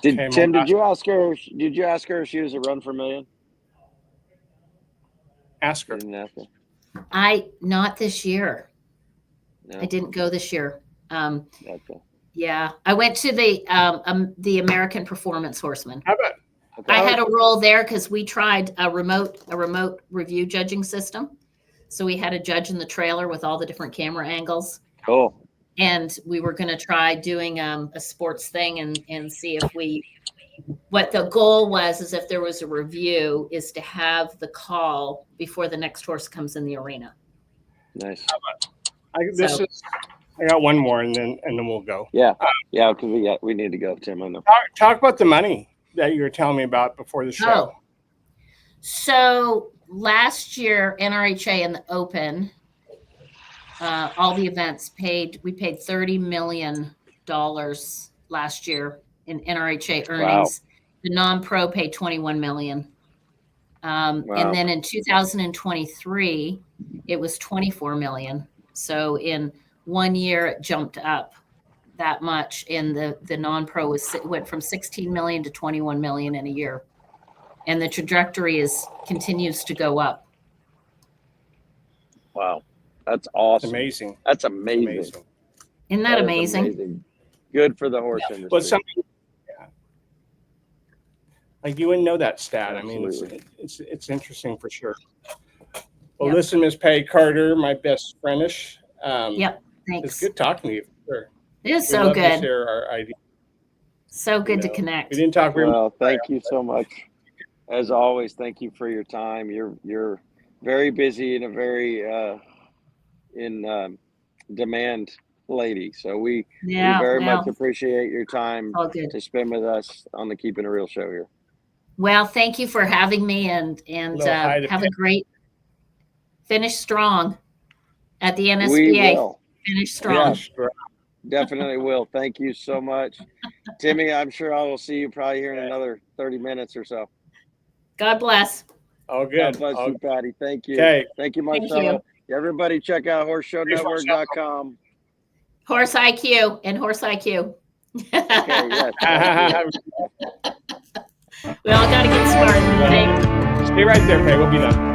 Tim, did you ask her if she was a run for million? Ask her. Didn't ask her. Not this year. No. I didn't go this year. Okay. Yeah, I went to the American Performance Horseman. How about? Okay. I had a role there because we tried a remote review judging system. So we had a judge in the trailer with all the different camera angles. Cool. And we were going to try doing a sports thing and see if what the goal was is if there was a review is to have the call before the next horse comes in the arena. Nice. I got one more and then we'll go. Yeah. Yeah. Because we need to go, Tim. I know. Talk about the money that you were telling me about before the show. Oh. So last year, NRHA and the Open, all the events we paid $30 million last year in NRHA earnings. Wow. The non-pro paid $21 million. Wow. And then in 2023, it was $24 million. So in 1 year, it jumped up that much. And the non-pro went from 16 million to 21 million in a year. And the trajectory continues to go up. Wow. That's awesome. Amazing. That's amazing. Isn't that amazing? Good for the horse industry. Well, like you wouldn't know that stat. Absolutely. I mean, it's interesting for sure. Well, listen, Ms. Peggy Carter, my best friendish. Yep. Thanks. It's good talking to you. Sure. It is so good. To share our ideas. So good to connect. We didn't talk very well. Thank you so much. As always, thank you for your time. You're very busy and a very in demand lady. So we very much appreciate your time to spend with us on the Keeping It Real show here. Well, thank you for having me and have a great finish strong at the NSBA. We will. Finish strong. Yeah, definitely will. Thank you so much. Timmy, I'm sure I will see you probably here in another 30 minutes or so. God bless. Oh, good. God bless you, Patty. Thank you. Okay. Thank you, Marcelo. Everybody check out horseshownetwork.com. Horse IQ and Horse IQ. Okay, yes. We all got to get smart. Stay right there, Peg. We'll be done.